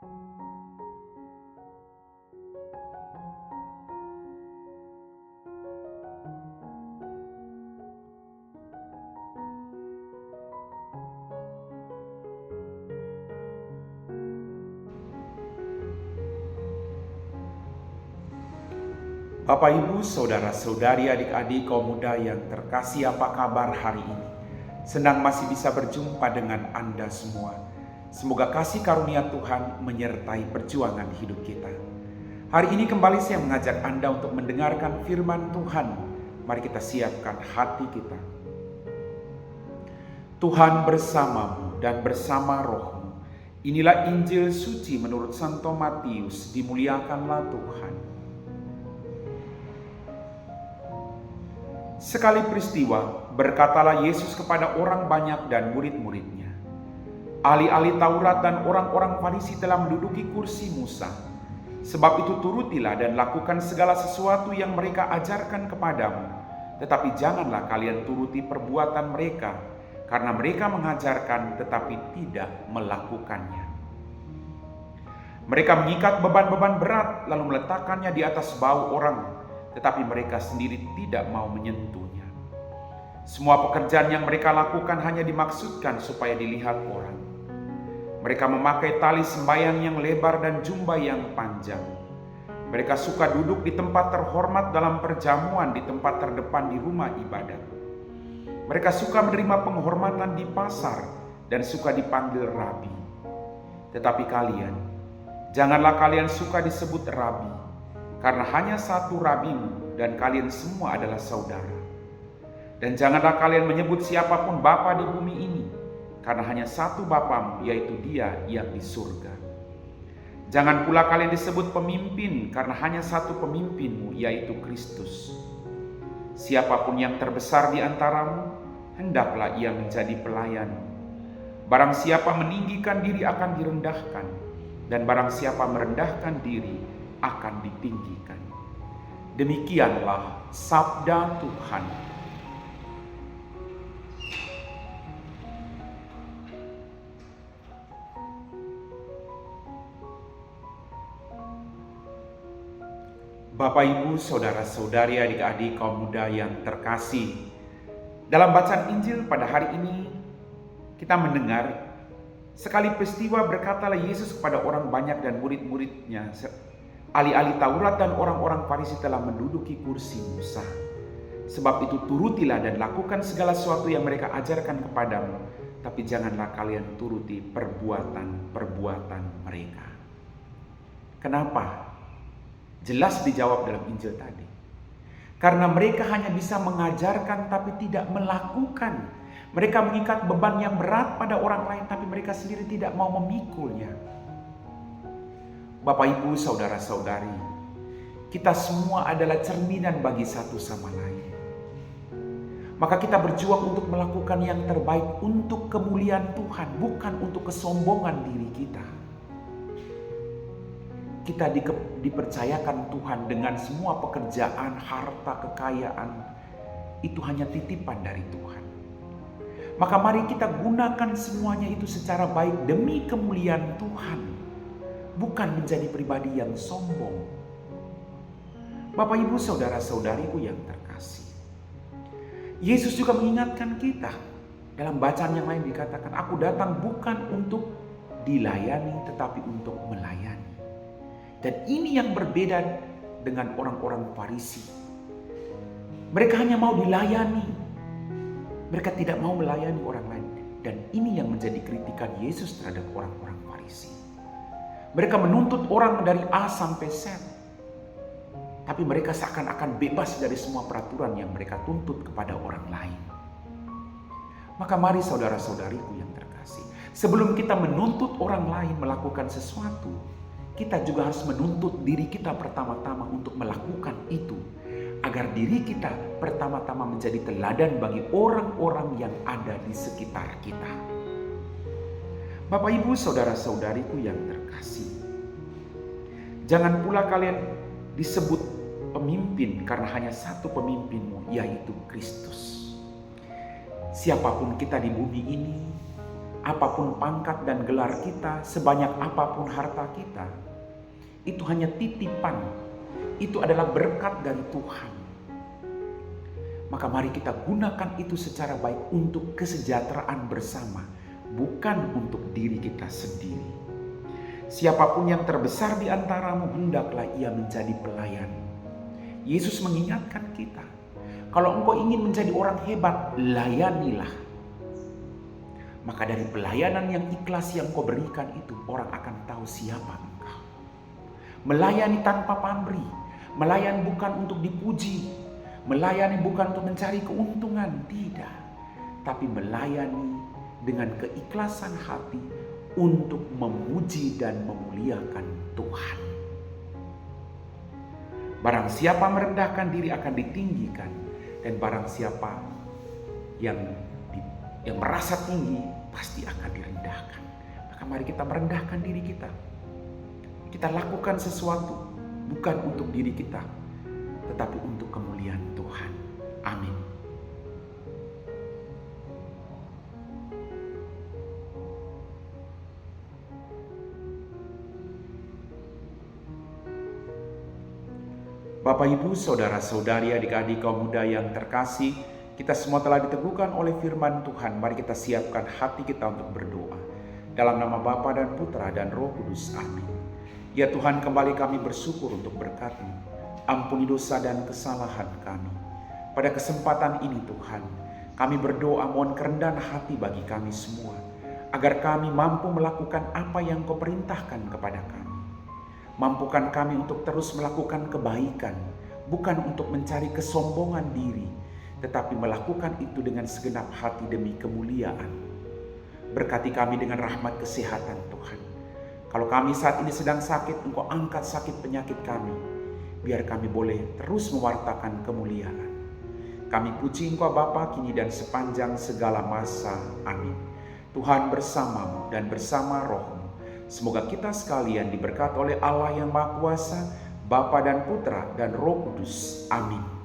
Bapak, Ibu, saudara-saudari, adik-adik kaum muda yang terkasih, apa kabar hari ini? Senang masih bisa berjumpa dengan Anda semua. Semoga kasih karunia Tuhan menyertai perjuangan hidup kita. Hari ini kembali saya mengajak Anda untuk mendengarkan firman Tuhan. Mari kita siapkan hati kita. Tuhan bersamamu dan bersama rohmu. Inilah Injil suci menurut Santo Matius. Dimuliakanlah Tuhan. Sekali peristiwa, berkatalah Yesus kepada orang banyak dan murid-muridnya, ahli-ahli Taurat dan orang-orang Farisi telah menduduki kursi Musa. Sebab itu turutilah dan lakukan segala sesuatu yang mereka ajarkan kepadamu. Tetapi janganlah kalian turuti perbuatan mereka, karena mereka mengajarkan tetapi tidak melakukannya. Mereka mengikat beban-beban berat lalu meletakkannya di atas bahu orang, tetapi mereka sendiri tidak mau menyentuhnya. Semua pekerjaan yang mereka lakukan hanya dimaksudkan supaya dilihat orang. Mereka memakai tali sembahyang yang lebar dan jubah yang panjang. Mereka suka duduk di tempat terhormat dalam perjamuan di tempat terdepan di rumah ibadat. Mereka suka menerima penghormatan di pasar dan suka dipanggil rabi. Tetapi kalian, janganlah kalian suka disebut rabi, karena hanya satu rabimu dan kalian semua adalah saudara. Dan janganlah kalian menyebut siapapun bapa di bumi ini, karena hanya satu bapamu, yaitu Dia yang di surga. Jangan pula kalian disebut pemimpin, karena hanya satu pemimpinmu, yaitu Kristus. Siapapun yang terbesar di antaramu, hendaklah ia menjadi pelayan. Barang siapa meninggikan diri akan direndahkan, dan barang siapa merendahkan diri akan ditinggikan. Demikianlah sabda Tuhan. Bapak, Ibu, saudara-saudari, adik-adik kaum muda yang terkasih, dalam bacaan Injil pada hari ini kita mendengar sekali peristiwa berkatalah Yesus kepada orang banyak dan murid-muridnya, ahli-ahli Taurat dan orang-orang Farisi telah menduduki kursi Musa. Sebab itu turutilah dan lakukan segala sesuatu yang mereka ajarkan kepadamu, tapi janganlah kalian turuti perbuatan-perbuatan mereka. Kenapa? Jelas dijawab dalam Injil tadi. Karena mereka hanya bisa mengajarkan tapi tidak melakukan. Mereka mengikat beban yang berat pada orang lain tapi mereka sendiri tidak mau memikulnya. Bapak, Ibu, saudara-saudari, kita semua adalah cerminan bagi satu sama lain. Maka kita berjuang untuk melakukan yang terbaik untuk kemuliaan Tuhan, bukan untuk kesombongan diri kita. Kita dipercayakan Tuhan dengan semua pekerjaan, harta, kekayaan. Itu hanya titipan dari Tuhan. Maka mari kita gunakan semuanya itu secara baik demi kemuliaan Tuhan, bukan menjadi pribadi yang sombong. Bapak, Ibu, saudara-saudariku yang terkasih, Yesus juga mengingatkan kita. Dalam bacaan yang lain dikatakan, aku datang bukan untuk dilayani tetapi untuk melayani. Dan ini yang berbeda dengan orang-orang Farisi. Mereka hanya mau dilayani. Mereka tidak mau melayani orang lain. Dan ini yang menjadi kritikan Yesus terhadap orang-orang Farisi. Mereka menuntut orang dari A sampai Z. Tapi mereka seakan-akan bebas dari semua peraturan yang mereka tuntut kepada orang lain. Maka mari saudara-saudariku yang terkasih, sebelum kita menuntut orang lain melakukan sesuatu, kita juga harus menuntut diri kita pertama-tama untuk melakukan itu. Agar diri kita pertama-tama menjadi teladan bagi orang-orang yang ada di sekitar kita. Bapak, Ibu, saudara-saudariku yang terkasih, jangan pula kalian disebut pemimpin karena hanya satu pemimpinmu, yaitu Kristus. Siapapun kita di bumi ini apapun pangkat dan gelar kita, sebanyak apapun harta kita, itu hanya titipan. Itu adalah berkat dari Tuhan. Maka mari kita gunakan itu secara baik untuk kesejahteraan bersama, bukan untuk diri kita sendiri. Siapapun yang terbesar di antaramu, hendaklah ia menjadi pelayan. Yesus mengingatkan kita, kalau engkau ingin menjadi orang hebat, layanilah. Maka dari pelayanan yang ikhlas yang kau berikan itu, orang akan tahu siapa engkau. Melayani tanpa pamrih, melayani bukan untuk dipuji, melayani bukan untuk mencari keuntungan, tidak. Tapi melayani dengan keikhlasan hati untuk memuji dan memuliakan Tuhan. Barang siapa merendahkan diri akan ditinggikan, dan barang siapa yang merasa tinggi pasti akan direndahkan. Maka mari kita merendahkan diri kita. Kita lakukan sesuatu bukan untuk diri kita, tetapi untuk kemuliaan Tuhan. Amin. Bapak, Ibu, saudara-saudari, adik-adik kaum muda yang terkasih, kita semua telah diteguhkan oleh firman Tuhan. Mari kita siapkan hati kita untuk berdoa. Dalam nama Bapa dan Putra dan Roh Kudus. Amin. Ya Tuhan, kembali kami bersyukur untuk berkat-Mu. Ampuni dosa dan kesalahan kami. Pada kesempatan ini Tuhan, kami berdoa mohon kerendahan hati bagi kami semua, agar kami mampu melakukan apa yang Kau perintahkan kepada kami. Mampukan kami untuk terus melakukan kebaikan, bukan untuk mencari kesombongan diri, tetapi melakukan itu dengan segenap hati demi kemuliaan. Berkati kami dengan rahmat kesehatan Tuhan. Kalau kami saat ini sedang sakit, Engkau angkat sakit penyakit kami, biar kami boleh terus mewartakan kemuliaan. Kami puji Engkau Bapa kini dan sepanjang segala masa. Amin. Tuhan bersamamu dan bersama Roh-Mu. Semoga kita sekalian diberkati oleh Allah yang Maha Kuasa, Bapa dan Putra dan Roh Kudus. Amin.